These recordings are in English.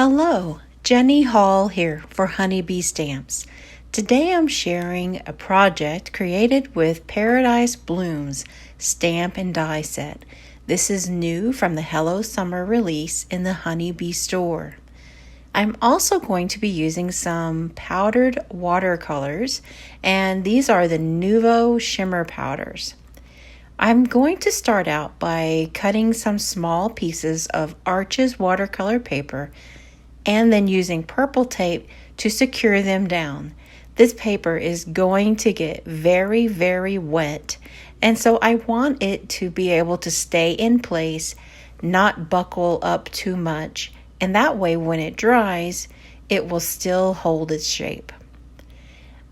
Hello, Jenny Hall here for Honeybee Stamps. Today I'm sharing a project created with Paradise Blooms stamp and die set. This is new from the Hello Summer release in the Honeybee store. I'm also going to be using some powdered watercolors, and these are the Nuvo Shimmer Powders. I'm going to start out by cutting some small pieces of Arches watercolor paper and then using purple tape to secure them down. This paper is going to get very, very wet, and so I want it to be able to stay in place, not buckle up too much, and that way when it dries, it will still hold its shape.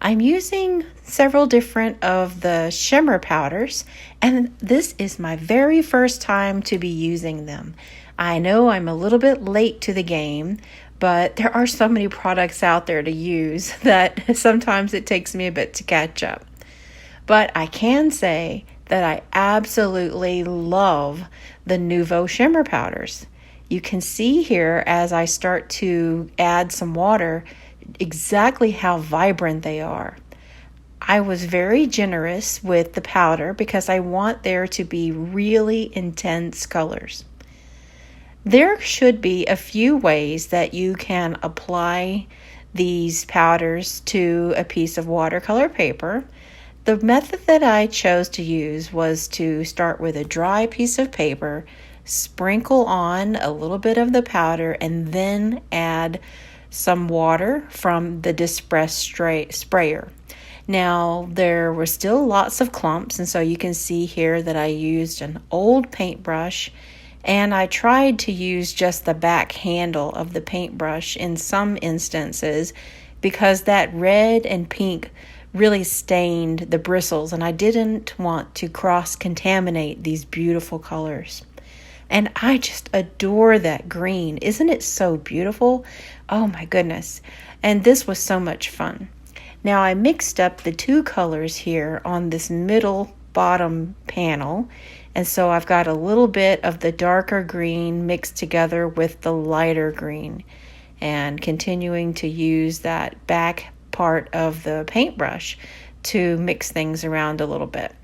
I'm using several different of the shimmer powders, and this is my very first time to be using them. I know I'm a little bit late to the game, but there are so many products out there to use that sometimes it takes me a bit to catch up. But I can say that I absolutely love the Nuvo Shimmer Powders. You can see here as I start to add some water exactly how vibrant they are. I was very generous with the powder because I want there to be really intense colors. There should be a few ways that you can apply these powders to a piece of watercolor paper. The method that I chose to use was to start with a dry piece of paper, sprinkle on a little bit of the powder, and then add some water from the Dispress sprayer. Now, there were still lots of clumps, and so you can see here that I used an old paintbrush, and I tried to use just the back handle of the paintbrush in some instances because that red and pink really stained the bristles, and I didn't want to cross-contaminate these beautiful colors. And I just adore that green. Isn't it so beautiful? Oh my goodness. And this was so much fun. Now I mixed up the two colors here on this middle bottom panel. And so I've got a little bit of the darker green mixed together with the lighter green. And continuing to use that back part of the paintbrush to mix things around a little bit.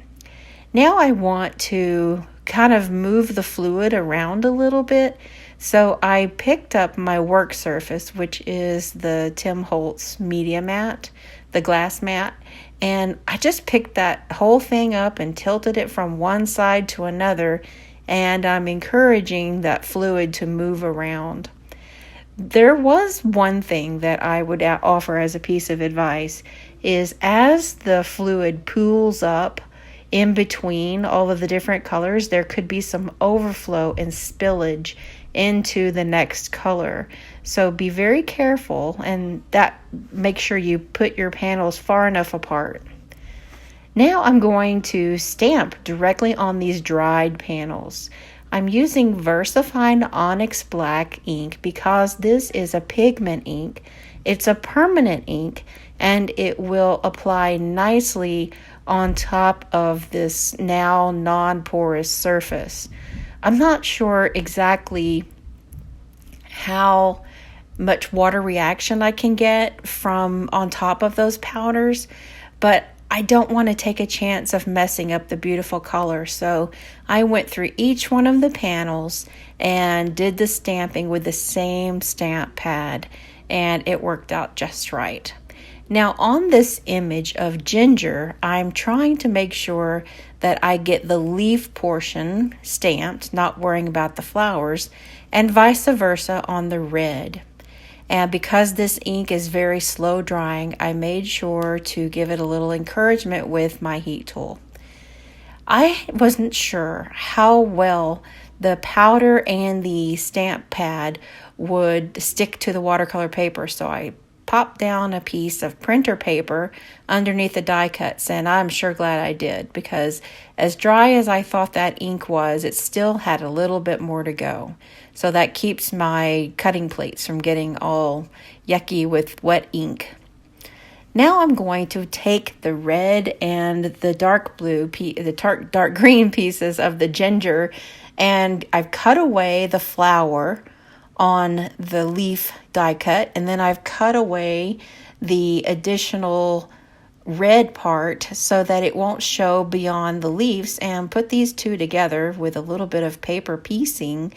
Now I want to kind of move the fluid around a little bit. So I picked up my work surface, which is the Tim Holtz Media Mat, the glass mat, and I just picked that whole thing up and tilted it from one side to another, and I'm encouraging that fluid to move around. There was one thing that I would offer as a piece of advice is as the fluid pools up in between all of the different colors, there could be some overflow and spillage into the next color. So be very careful, and that make sure you put your panels far enough apart. Now I'm going to stamp directly on these dried panels. I'm using Versafine Onyx Black ink because this is a pigment ink. It's a permanent ink, and it will apply nicely on top of this now non-porous surface. I'm not sure exactly how much water reaction I can get from on top of those powders, but I don't want to take a chance of messing up the beautiful color. So I went through each one of the panels and did the stamping with the same stamp pad, and it worked out just right. Now on this image of ginger, I'm trying to make sure that I get the leaf portion stamped, not worrying about the flowers, and vice versa on the red. And because this ink is very slow drying, I made sure to give it a little encouragement with my heat tool. I wasn't sure how well the powder and the stamp pad would stick to the watercolor paper, so I popped down a piece of printer paper underneath the die cuts, and I'm sure glad I did, because as dry as I thought that ink was, it still had a little bit more to go. So that keeps my cutting plates from getting all yucky with wet ink. Now I'm going to take the red and the dark blue, the dark green pieces of the ginger, and I've cut away the flower on the leaf die cut, and then I've cut away the additional red part so that it won't show beyond the leaves, and put these two together with a little bit of paper piecing.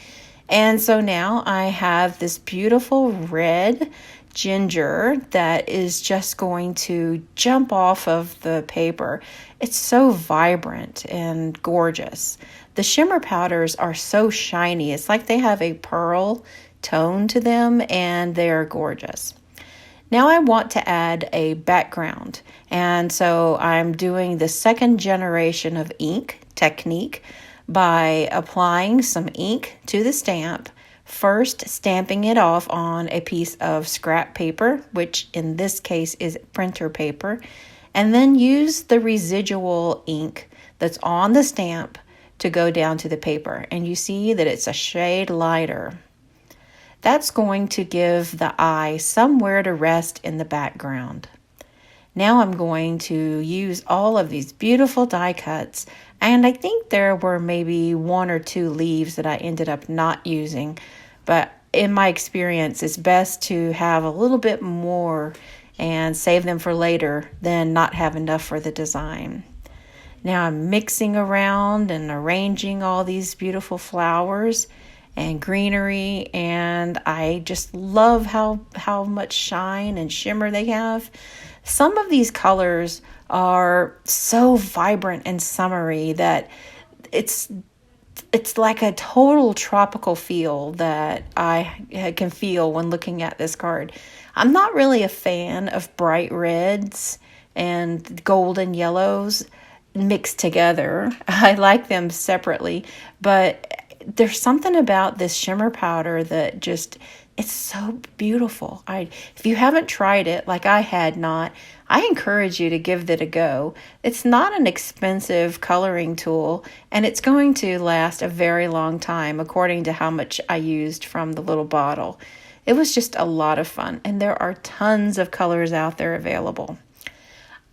And so now I have this beautiful red ginger that is just going to jump off of the paper. It's so vibrant and gorgeous. The shimmer powders are so shiny. It's like they have a pearl tone to them, and they are gorgeous. Now I want to add a background, and so I'm doing the second generation of ink technique by applying some ink to the stamp, first stamping it off on a piece of scrap paper, which in this case is printer paper, and then use the residual ink that's on the stamp to go down to the paper. And you see that it's a shade lighter. That's going to give the eye somewhere to rest in the background. Now I'm going to use all of these beautiful die cuts, and I think there were maybe 1 or 2 leaves that I ended up not using, but in my experience, it's best to have a little bit more and save them for later than not have enough for the design. Now I'm mixing around and arranging all these beautiful flowers and greenery, and I just love how much shine and shimmer they have. Some of these colors are so vibrant and summery that it's like a total tropical feel that I can feel when looking at this card. I'm not really a fan of bright reds and golden yellows mixed together. I like them separately, but there's something about this shimmer powder that just, it's so beautiful. If you haven't tried it, like I had not, I encourage you to give it a go. It's not an expensive coloring tool, and it's going to last a very long time according to how much I used from the little bottle. It was just a lot of fun, and there are tons of colors out there available.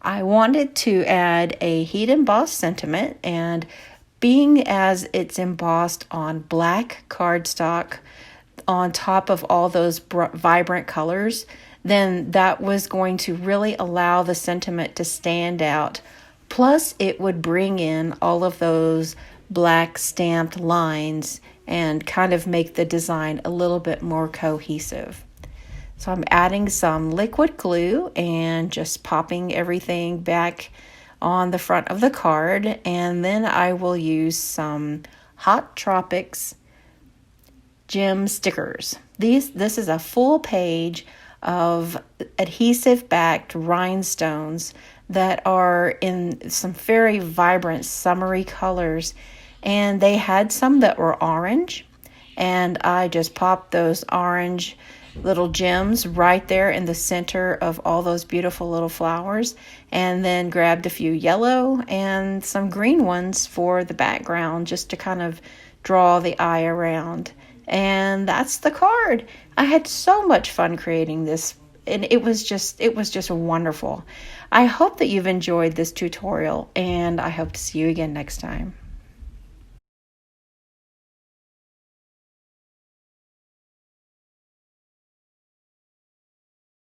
I wanted to add a heat embossed sentiment, and being as it's embossed on black cardstock on top of all those vibrant colors, then that was going to really allow the sentiment to stand out. Plus, it would bring in all of those black stamped lines and kind of make the design a little bit more cohesive. So I'm adding some liquid glue and just popping everything back on the front of the card, and then I will use some Hot Tropics gem stickers. This is a full page of adhesive backed rhinestones that are in some very vibrant summery colors, and they had some that were orange, and I just popped those orange little gems right there in the center of all those beautiful little flowers, and then grabbed a few yellow and some green ones for the background just to kind of draw the eye around. And that's the card. I had so much fun creating this, and it was just wonderful. I hope that you've enjoyed this tutorial, and I hope to see you again next time.